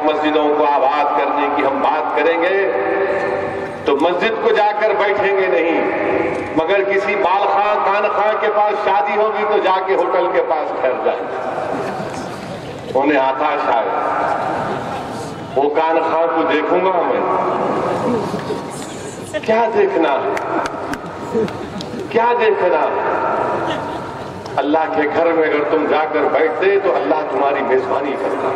مسجدوں کو آباد کرنے کی ہم بات کریں گے تو مسجد کو جا کر بیٹھیں گے نہیں، مگر کسی بال خاں کان خاں کے پاس شادی ہوگی تو جا کے ہوٹل کے پاس ٹھہر جائیں گے۔ انہیں آتا شاید وہ کان خاں کو دیکھوں گا میں، کیا دیکھنا ہے، کیا دیکھنا ہے؟ اللہ کے گھر میں اگر تم جا کر بیٹھتے تو اللہ تمہاری میزبانی کرتا،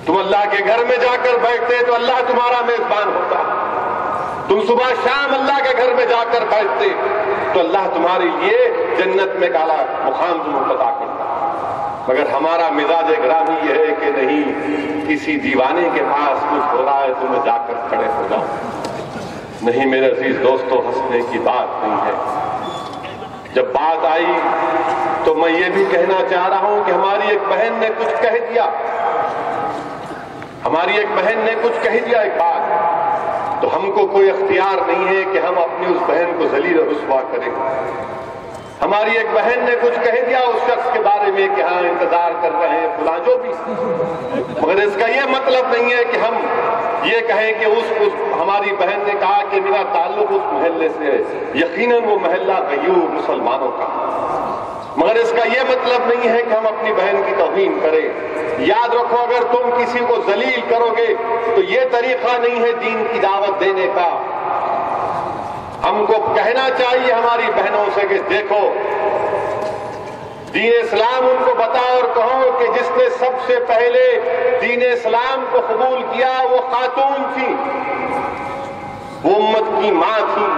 تم اللہ کے گھر میں جا کر بیٹھتے تو اللہ تمہارا میزبان ہوتا، تم صبح شام اللہ کے گھر میں جا کر بیٹھتے تو اللہ تمہارے لیے جنت میں کالا مقام تمہیں عطا کرتا۔ مگر ہمارا مزاج گرامی یہ ہے کہ نہیں، کسی دیوانے کے پاس کچھ ہو رہا ہے تمہیں جا کر کھڑے ہو جاؤ۔ نہیں میرے عزیز دوستو، ہنسنے کی بات نہیں ہے۔ جب بات آئی تو میں یہ بھی کہنا چاہ رہا ہوں کہ ہماری ایک بہن نے کچھ کہہ دیا، ہماری ایک بہن نے کچھ کہہ دیا ایک بات، تو ہم کو کوئی اختیار نہیں ہے کہ ہم اپنی اس بہن کو ذلیل و رسوا کریں۔ ہماری ایک بہن نے کچھ کہہ دیا اس شخص کے بارے میں کہ ہاں انتظار کر رہے ہیں فلاں جو بھی، مگر اس کا یہ مطلب نہیں ہے کہ ہم یہ کہیں کہ ہماری بہن نے کہا کہ میرا تعلق اس محلے سے ہے، یقیناً وہ محلہ غیور مسلمانوں کا، مگر اس کا یہ مطلب نہیں ہے کہ ہم اپنی بہن کی توہین کریں۔ یاد رکھو، اگر تم کسی کو ذلیل کرو گے تو یہ طریقہ نہیں ہے دین کی دعوت دینے کا۔ ہم کو کہنا چاہیے ہماری بہنوں سے کہ دیکھو، دین اسلام ان کو بتاؤ اور کہو کہ جس نے سب سے پہلے دین اسلام کو قبول کیا وہ خاتون تھی، وہ امت کی ماں تھی۔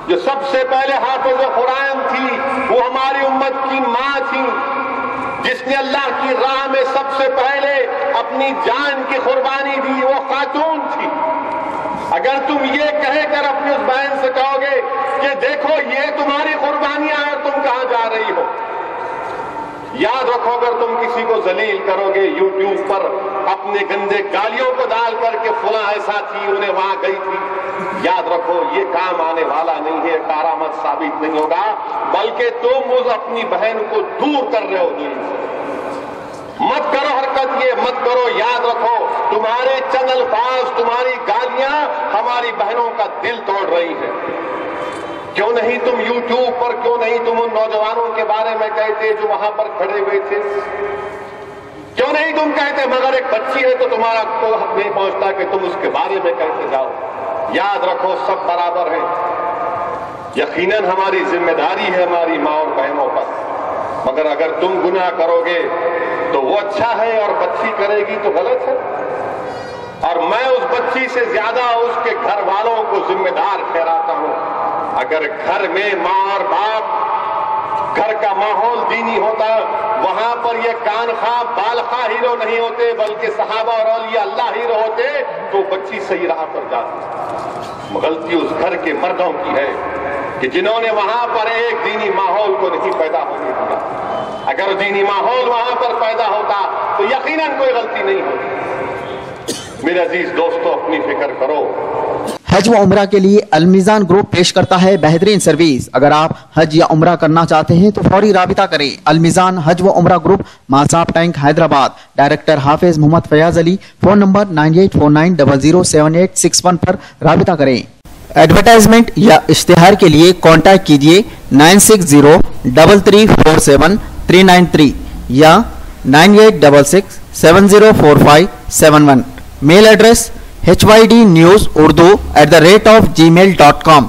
جو سب سے پہلے حافظ قرآن تھی وہ ہماری امت کی ماں تھی۔ جس نے اللہ کی راہ میں سب سے پہلے اپنی جان کی قربانی دی وہ خاتون تھی۔ اگر تم یہ کہہ کر اپنی اس بہن سے کہو گے کہ دیکھو یہ تمہاری قربانیاں ہیں اور تم کہاں جا رہی ہو، یاد رکھو اگر تم کسی کو ذلیل کرو گے یوٹیوب پر اپنے گندے گالیوں کو ڈال کر کے فلاں ایسا تھی انہیں وہاں گئی تھی، یاد رکھو یہ کام آنے والا نہیں ہے، کارآمد ثابت نہیں ہوگا، بلکہ تم اس اپنی بہن کو دور کر رہے ہو دین سے۔ مت کرو حرکت، یہ مت کرو۔ یاد رکھو تمہارے چند الفاظ، تمہاری گالیاں ہماری بہنوں کا دل توڑ رہی ہیں۔ کیوں نہیں تم یوٹیوب پر، کیوں نہیں تم ان نوجوانوں کے بارے میں کہتے جو وہاں پر کھڑے ہوئے تھے؟ کیوں نہیں تم کہتے مگر ایک بچی ہے تو تمہارا کوئی حق نہیں پہنچتا کہ تم اس کے بارے میں کہتے جاؤ؟ یاد رکھو سب برابر ہیں۔ یقیناً ہماری ذمہ داری ہے ہماری ماں اور بہنوں پر، مگر اگر تم گناہ کرو گے تو وہ اچھا ہے اور بچی کرے گی تو غلط ہے، اور میں اس بچی سے زیادہ اس کے گھر والوں کو ذمہ دار ٹھہراتا ہوں۔ اگر گھر میں ماں اور باپ، گھر کا ماحول دینی ہوتا، وہاں پر یہ کان خواہ بال خواہ ہیرو نہیں ہوتے بلکہ صحابہ اور اولیاء اللہ ہیرو ہوتے، تو بچی صحیح راہ پر جاتی۔ غلطی اس گھر کے مردوں کی ہے کہ جنہوں نے وہاں پر ایک دینی ماحول کو نہیں پیدا ہونے دیا۔ اگر دینی ماحول وہاں پر پیدا ہوتا تو یقیناً کوئی غلطی نہیں ہوتی۔ میرے عزیز دوستو اپنی فکر کرو۔ حج و عمرہ کے لیے المیزان گروپ پیش کرتا ہے بہترین سروس۔ اگر آپ حج یا عمرہ کرنا چاہتے ہیں تو فوری رابطہ کریں۔ المیزان حج و عمرہ گروپ، ماساب ٹینک، حیدرآباد۔ ڈائریکٹر حافظ محمد فیاض علی۔ فون نمبر 9849007861 پر رابطہ کریں۔ ایڈورٹائزمنٹ یا اشتہار کے لیے کانٹیکٹ کیجیے 9603347393 یا 9866704571۔ Mail address HYDnewsurdu@gmail.com۔